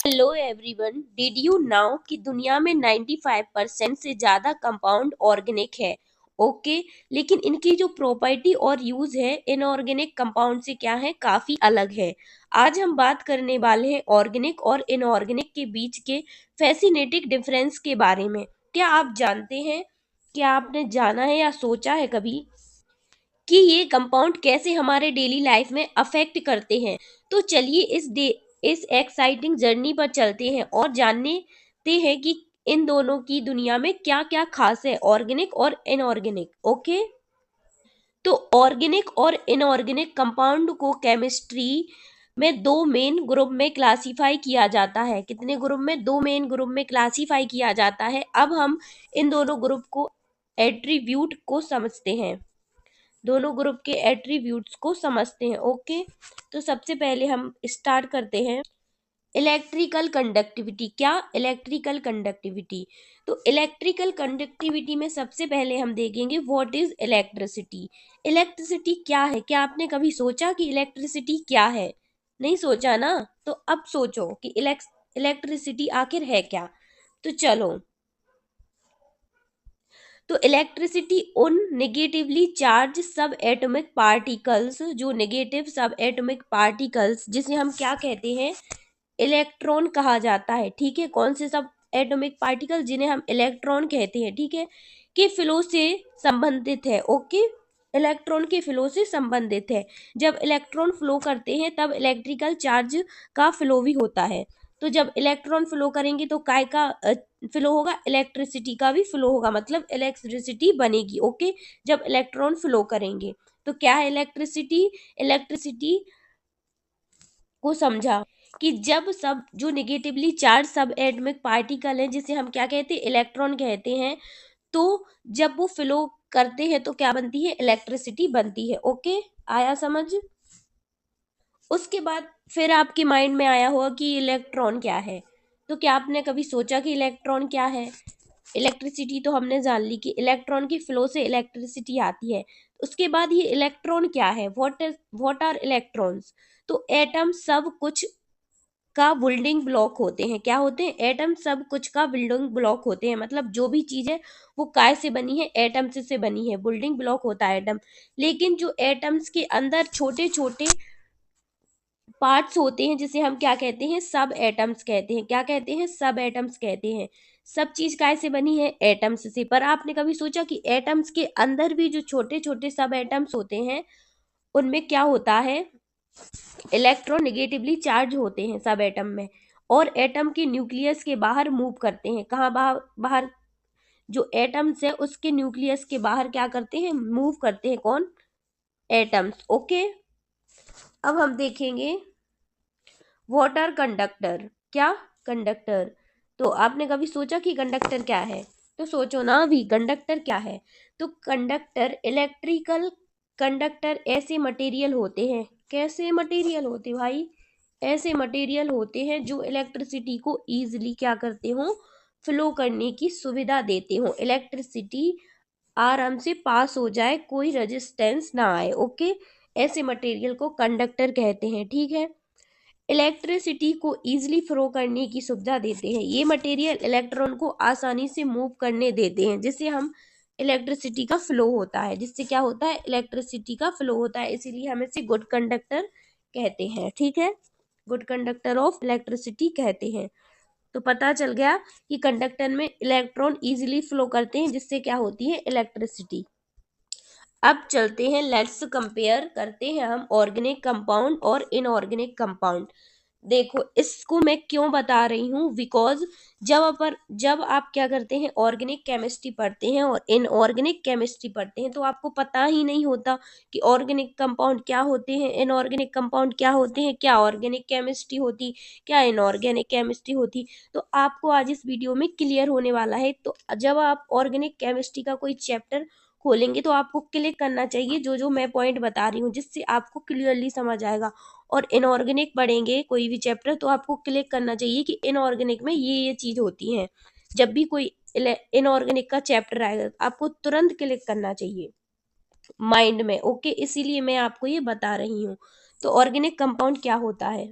Hello everyone, did you now कि दुनिया में 95% से ज़्यादा कंपाउंड ऑर्गेनिक है। ओके, लेकिन इनकी जो प्रॉपर्टी और यूज है इनऑर्गेनिक कंपाउंड से क्या है, काफी अलग है। आज हम बात करने वाले हैं ऑर्गेनिक और इनऑर्गेनिक के बीच के फैसिनेटिंग डिफरेंस के बारे में। क्या आप जानते हैं, क्या आपने जाना है या सोचा है कभी कि ये कंपाउंड कैसे हमारे डेली लाइफ में अफेक्ट करते हैं? तो चलिए इस एक्साइटिंग जर्नी पर चलते हैं और जानते हैं कि इन दोनों की दुनिया में क्या क्या खास है, ऑर्गेनिक और इनऑर्गेनिक। ओके, तो ऑर्गेनिक और इनऑर्गेनिक कंपाउंड को केमिस्ट्री में दो मेन ग्रुप में क्लासिफाई किया जाता है। कितने ग्रुप में? दो मेन ग्रुप में क्लासिफाई किया जाता है। अब हम इन दोनों ग्रुप को एट्रीब्यूट को समझते हैं, दोनों ग्रुप के एट्रीब्यूट्स को समझते हैं। ओके, तो सबसे पहले हम स्टार्ट करते हैं इलेक्ट्रिकल कंडक्टिविटी। क्या? Electrical conductivity. तो इलेक्ट्रिकल कंडक्टिविटी में सबसे पहले हम देखेंगे व्हाट इज इलेक्ट्रिसिटी। इलेक्ट्रिसिटी क्या है? क्या आपने कभी सोचा कि इलेक्ट्रिसिटी क्या है? नहीं सोचा ना? तो अब सोचो कि इलेक्ट्रिसिटी आखिर है क्या। तो चलो, तो इलेक्ट्रिसिटी उन नेगेटिवली चार्ज सब एटॉमिक पार्टिकल्स, जो नेगेटिव सब एटॉमिक पार्टिकल्स जिसे हम क्या कहते हैं, इलेक्ट्रॉन कहा जाता है। ठीक है, कौन से सब एटॉमिक पार्टिकल जिन्हें हम इलेक्ट्रॉन कहते हैं, ठीक है, के फ्लो से संबंधित है। ओके, इलेक्ट्रॉन के फ्लो से संबंधित है। जब इलेक्ट्रॉन फ्लो करते हैं तब इलेक्ट्रिकल चार्ज का फ्लो भी होता है। तो जब इलेक्ट्रॉन फ्लो करेंगे तो काय का फ्लो होगा? इलेक्ट्रिसिटी का भी फ्लो होगा, मतलब इलेक्ट्रिसिटी बनेगी। ओके, जब इलेक्ट्रॉन फ्लो करेंगे तो क्या है इलेक्ट्रिसिटी? इलेक्ट्रिसिटी को समझा कि जब सब जो नेगेटिवली चार्ज सब एटॉमिक पार्टिकल हैं, जिसे हम क्या कहते हैं, इलेक्ट्रॉन कहते हैं, तो जब वो फ्लो करते हैं तो क्या बनती है? इलेक्ट्रिसिटी बनती है। ओके, आया समझ? उसके बाद फिर आपके माइंड में आया होगा कि इलेक्ट्रॉन क्या है। तो क्या आपने कभी सोचा कि इलेक्ट्रॉन क्या है? इलेक्ट्रिसिटी तो हमने जान ली कि इलेक्ट्रॉन की फ्लो से इलेक्ट्रिसिटी आती है। उसके बाद ये इलेक्ट्रॉन क्या है? What are electrons? तो एटम सब कुछ का बिल्डिंग ब्लॉक होते हैं। क्या होते हैं? एटम सब कुछ का बिल्डिंग ब्लॉक होते हैं, मतलब जो भी चीज है वो काय से बनी है? एटम से बनी है। बिल्डिंग ब्लॉक होता है एटम। लेकिन जो एटम्स के अंदर छोटे छोटे पार्ट्स होते हैं जिसे हम क्या कहते हैं? सब एटम्स कहते हैं। क्या कहते हैं? सब एटम्स कहते हैं। सब चीज काय से बनी है? एटम्स से। पर आपने कभी सोचा कि एटम्स के अंदर भी जो छोटे छोटे सब एटम्स होते हैं उनमें क्या होता है? इलेक्ट्रॉन नेगेटिवली चार्ज होते हैं सब एटम में, और एटम के न्यूक्लियस के बाहर मूव करते हैं। कहाँ बाहर? बाहर जो एटम्स है उसके न्यूक्लियस के बाहर क्या करते हैं? मूव करते हैं। कौन? एटम्स। ओके, अब हम देखेंगे वाटर कंडक्टर। क्या? कंडक्टर। तो आपने कभी सोचा कि कंडक्टर क्या है? तो सोचो ना अभी, कंडक्टर क्या है। तो कंडक्टर, इलेक्ट्रिकल कंडक्टर ऐसे मटेरियल होते हैं। कैसे मटेरियल होते भाई? ऐसे मटेरियल होते हैं जो इलेक्ट्रिसिटी को इजीली क्या करते हो? फ्लो करने की सुविधा देते हो। इलेक्ट्रिसिटी आराम से पास हो जाए, कोई रेजिस्टेंस ना आए। ओके, ऐसे मटेरियल को कंडक्टर कहते हैं। ठीक है, इलेक्ट्रिसिटी को इजीली फ्लो करने की सुविधा देते हैं। ये मटेरियल इलेक्ट्रॉन को आसानी से मूव करने देते हैं, जिससे हम इलेक्ट्रिसिटी का फ्लो होता है। जिससे क्या होता है? इलेक्ट्रिसिटी का फ्लो होता है, इसीलिए हम इसे गुड कंडक्टर कहते हैं। ठीक है, गुड कंडक्टर ऑफ इलेक्ट्रिसिटी कहते हैं। तो पता चल गया कि कंडक्टर में इलेक्ट्रॉन इजीली फ्लो करते हैं, जिससे क्या होती है? इलेक्ट्रिसिटी। अब चलते हैं, लेट्स कंपेयर करते हैं हम ऑर्गेनिक कंपाउंड और इनऑर्गेनिक कंपाउंड। देखो, इसको मैं क्यों बता रही हूँ, बिकॉज जब आप क्या करते हैं, ऑर्गेनिक केमिस्ट्री पढ़ते हैं और इनऑर्गेनिक केमिस्ट्री पढ़ते हैं, तो आपको पता ही नहीं होता कि ऑर्गेनिक कंपाउंड क्या होते हैं, इनऑर्गेनिक कंपाउंड क्या होते हैं, क्या ऑर्गेनिक केमिस्ट्री होती, क्या इनऑर्गेनिक केमिस्ट्री होती। तो आपको आज इस वीडियो में क्लियर होने वाला है। तो जब आप ऑर्गेनिक केमिस्ट्री का कोई चैप्टर खोलेंगे तो आपको क्लिक करना चाहिए जो जो मैं पॉइंट बता रही हूँ, जिससे आपको क्लियरली समझ आएगा। और इनऑर्गेनिक पढ़ेंगे कोई भी चैप्टर तो आपको क्लिक करना चाहिए कि इनऑर्गेनिक में ये चीज होती है। जब भी कोई इनऑर्गेनिक का चैप्टर आएगा आपको तुरंत क्लिक करना चाहिए माइंड में। ओके, इसीलिए मैं आपको ये बता रही हूँ। तो ऑर्गेनिक कंपाउंड क्या होता है?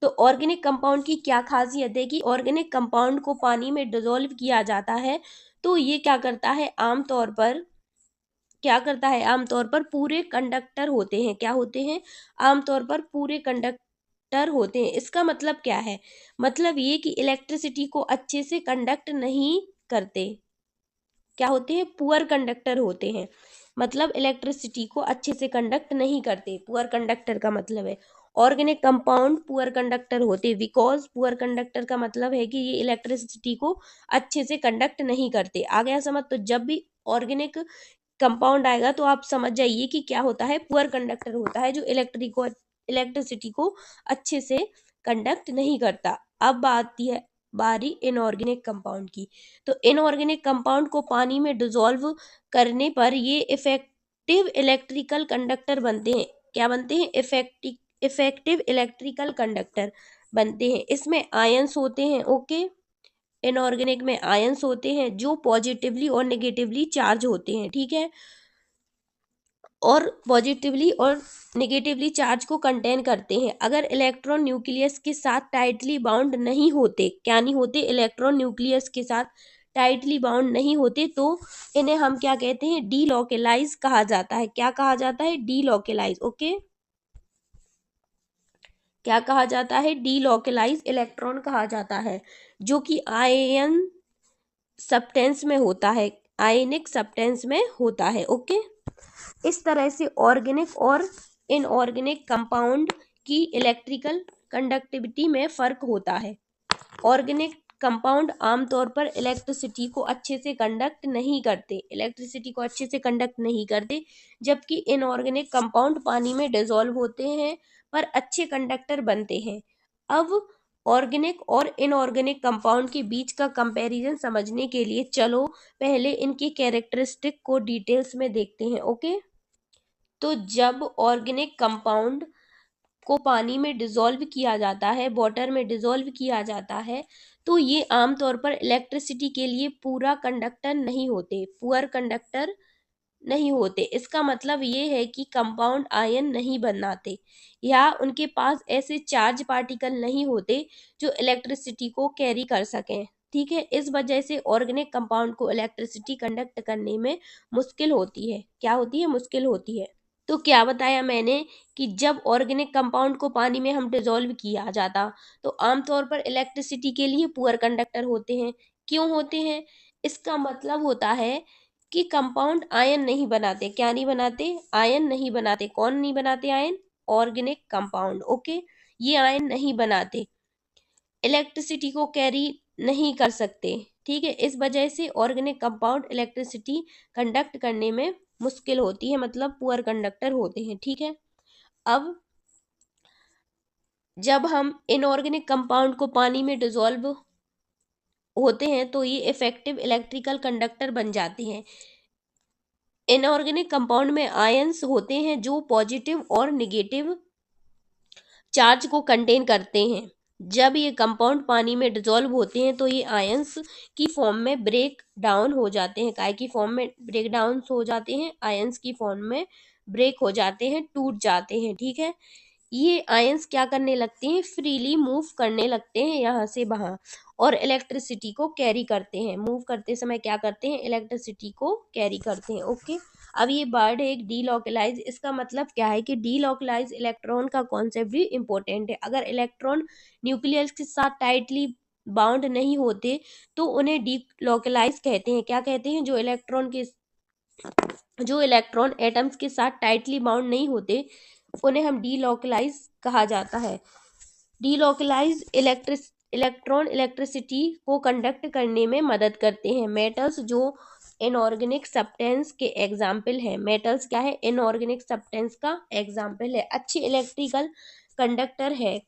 तो ऑर्गेनिक कंपाउंड की क्या खासियत है कि ऑर्गेनिक कंपाउंड को पानी में डिसॉल्व किया जाता है तो ये क्या करता है, आमतौर पर पूरे कंडक्टर होते हैं। क्या होते हैं? आमतौर पर पूरे कंडक्टर होते हैं। इसका मतलब क्या है? मतलब ये कि इलेक्ट्रिसिटी को अच्छे से कंडक्ट नहीं करते। क्या होते हैं? पुअर कंडक्टर होते हैं। मतलब इलेक्ट्रिसिटी को अच्छे से कंडक्ट नहीं करते, पुअर कंडक्टर का मतलब है। ऑर्गेनिक कंपाउंड पुअर कंडक्टर होते, बिकॉज पुअर कंडक्टर का मतलब है कि ये इलेक्ट्रिसिटी को अच्छे से कंडक्ट नहीं करते। आ गया समझ? तो जब भी ऑर्गेनिक कंपाउंड आएगा तो आप समझ जाइए कि क्या होता है, पुअर कंडक्टर होता है, जो इलेक्ट्रिसिटी को अच्छे से कंडक्ट नहीं करता। अब आती है बारी इनऑर्गेनिक कंपाउंड की। तो इनऑर्गेनिक कंपाउंड को पानी में डिसॉल्व करने पर ये इफेक्टिव इलेक्ट्रिकल कंडक्टर बनते हैं। क्या बनते हैं? इफेक्टिव इलेक्ट्रिकल कंडक्टर बनते हैं। इसमें आयंस होते हैं। ओके, इनऑर्गेनिक में आयंस होते हैं जो पॉजिटिवली और नेगेटिवली चार्ज होते हैं। ठीक है, और पॉजिटिवली और नेगेटिवली चार्ज को कंटेन करते हैं। अगर इलेक्ट्रॉन न्यूक्लियस के साथ टाइटली बाउंड नहीं होते, क्या नहीं होते? इलेक्ट्रॉन न्यूक्लियस के साथ टाइटली बाउंड नहीं होते तो इन्हें हम क्या कहते हैं? डीलोकेलाइज कहा जाता है। क्या कहा जाता है? डीलोकेलाइज। ओके, क्या कहा जाता है? डीलोकेलाइज इलेक्ट्रॉन कहा जाता है, जो कि आयन सब्सटेंस में होता है, आयनिक सब्सटेंस में होता है। ओके, इस तरह से ऑर्गेनिक और इनऑर्गेनिक कंपाउंड की इलेक्ट्रिकल कंडक्टिविटी में फर्क होता है। ऑर्गेनिक कंपाउंड आमतौर पर इलेक्ट्रिसिटी को अच्छे से कंडक्ट नहीं करते, जबकि इनऑर्गेनिक कंपाउंड पानी में डिसॉल्व होते हैं पर अच्छे कंडक्टर बनते हैं। अब ऑर्गेनिक और इनऑर्गेनिक कंपाउंड के बीच का कंपैरिजन समझने के लिए चलो पहले इनकी कैरेक्टरिस्टिक को डिटेल्स में देखते हैं। ओके, तो जब ऑर्गेनिक कंपाउंड को पानी में डिसॉल्व किया जाता है, वाटर में डिसॉल्व किया जाता है, तो ये आमतौर पर इलेक्ट्रिसिटी के लिए पूरा कंडक्टर नहीं होते, पुअर कंडक्टर नहीं होते। इसका मतलब ये है कि कंपाउंड आयन नहीं बनाते या उनके पास ऐसे चार्ज पार्टिकल नहीं होते जो इलेक्ट्रिसिटी को कैरी कर सकें। ठीक है, इस वजह से ऑर्गेनिक कंपाउंड को इलेक्ट्रिसिटी कंडक्ट करने में मुश्किल होती है। क्या होती है? मुश्किल होती है। तो क्या बताया मैंने कि जब ऑर्गेनिक कंपाउंड को पानी में हम डिसॉल्व किया जाता तो आमतौर पर इलेक्ट्रिसिटी के लिए पुअर कंडक्टर होते हैं। क्यों होते हैं? इसका मतलब होता है कि कंपाउंड आयन नहीं बनाते। क्या नहीं बनाते? आयन नहीं बनाते। कौन नहीं बनाते आयन? Organic compound. ओके, ये आयन नहीं बनाते, इलेक्ट्रिसिटी को कैरी नहीं कर सकते। ठीक है, इस वजह से ऑर्गेनिक कंपाउंड इलेक्ट्रिसिटी कंडक्ट करने में मुश्किल होती है, मतलब पुअर कंडक्टर होते हैं। ठीक है, अब जब हम इनऑर्गेनिक कंपाउंड को पानी में डिसॉल्व होते हैं तो ये इफेक्टिव इलेक्ट्रिकल कंडक्टर बन जाते हैं। इनऑर्गेनिक कंपाउंड में आयंस होते हैं जो पॉजिटिव और नेगेटिव चार्ज को कंटेन करते हैं। जब ये कंपाउंड पानी में डिसॉल्व होते हैं तो ये आयंस की फॉर्म में ब्रेक डाउन हो जाते हैं। काय की फॉर्म में ब्रेक डाउन हो जाते हैं? आयंस की फॉर्म में ब्रेक हो जाते हैं, टूट जाते हैं। ठीक है, ये आयंस क्या करने लगते हैं? फ्रीली मूव करने लगते हैं यहाँ से वहाँ और इलेक्ट्रिसिटी को कैरी करते हैं। मूव करते समय क्या करते हैं? इलेक्ट्रिसिटी को कैरी करते हैं। ओके, अब ये वर्ड है एक डीलोकलाइज। इसका मतलब क्या है कि डीलोकलाइज इलेक्ट्रॉन का कॉन्सेप्ट भी इम्पोर्टेंट है। अगर इलेक्ट्रॉन न्यूक्लियस के साथ टाइटली बाउंड नहीं होते तो उन्हें डीलोकलाइज कहते हैं। क्या कहते हैं? जो इलेक्ट्रॉन एटम्स के साथ टाइटली बाउंड नहीं होते उन्हें हम डीलोकलाइज कहा जाता है। डीलोकलाइज इलेक्ट्रॉन इलेक्ट्रिसिटी को कंडक्ट करने में मदद करते हैं। मेटल्स जो इनऑर्गेनिक सब्सटेंस के एग्जाम्पल है। मेटल्स क्या है? इनऑर्गेनिक सब्सटेंस का एग्जाम्पल है। अच्छी इलेक्ट्रिकल कंडक्टर है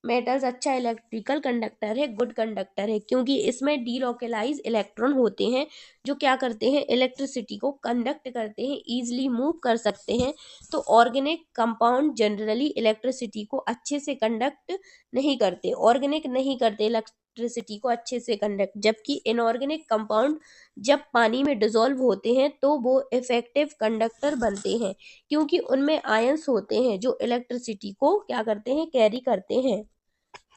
मेटल्स, अच्छा इलेक्ट्रिकल कंडक्टर है, गुड कंडक्टर है, क्योंकि इसमें डीलोकलाइज इलेक्ट्रॉन होते हैं जो क्या करते हैं? इलेक्ट्रिसिटी को कंडक्ट करते हैं, ईजिली मूव कर सकते हैं। तो ऑर्गेनिक कंपाउंड जनरली इलेक्ट्रिसिटी को अच्छे से कंडक्ट नहीं करते, ऑर्गेनिक नहीं करते इलेक्ट्रिसिटी को अच्छे से कंडक्ट, जबकि इनऑर्गेनिक कंपाउंड जब पानी में डिसॉल्व होते हैं तो वो इफेक्टिव कंडक्टर बनते हैं, क्योंकि उनमें आयंस होते हैं जो इलेक्ट्रिसिटी को क्या करते हैं? कैरी करते हैं।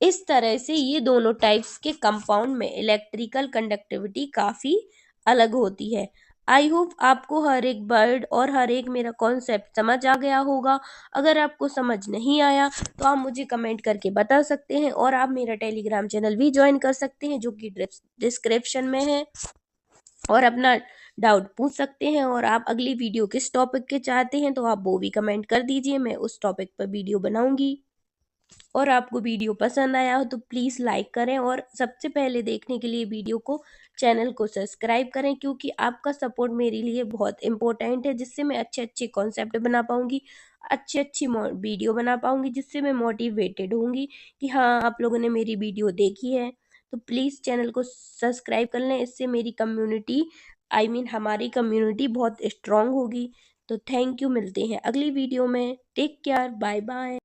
इस तरह से ये दोनों टाइप्स के कंपाउंड में इलेक्ट्रिकल कंडक्टिविटी काफी अलग होती है। आई होप आपको हर एक वर्ड और हर एक मेरा कॉन्सेप्ट समझ आ गया होगा। अगर आपको समझ नहीं आया तो आप मुझे कमेंट करके बता सकते हैं, और आप मेरा टेलीग्राम चैनल भी ज्वाइन कर सकते हैं जो कि डिस्क्रिप्शन में है, और अपना डाउट पूछ सकते हैं। और आप अगली वीडियो किस टॉपिक के चाहते हैं तो आप वो भी कमेंट कर दीजिए, मैं उस टॉपिक पर वीडियो बनाऊंगी। और आपको वीडियो पसंद आया हो तो प्लीज़ लाइक करें, और सबसे पहले देखने के लिए वीडियो को चैनल को सब्सक्राइब करें, क्योंकि आपका सपोर्ट मेरे लिए बहुत इंपॉर्टेंट है, जिससे मैं अच्छे अच्छे कॉन्सेप्ट बना पाऊंगी, अच्छी अच्छी वीडियो बना पाऊंगी, जिससे मैं मोटिवेटेड होंगी कि हाँ आप लोगों ने मेरी वीडियो देखी है। तो प्लीज़ चैनल को सब्सक्राइब कर लें, इससे मेरी कम्युनिटी हमारी कम्युनिटी बहुत स्ट्रांग होगी। तो थैंक यू, मिलते हैं अगली वीडियो में। Take care, bye bye.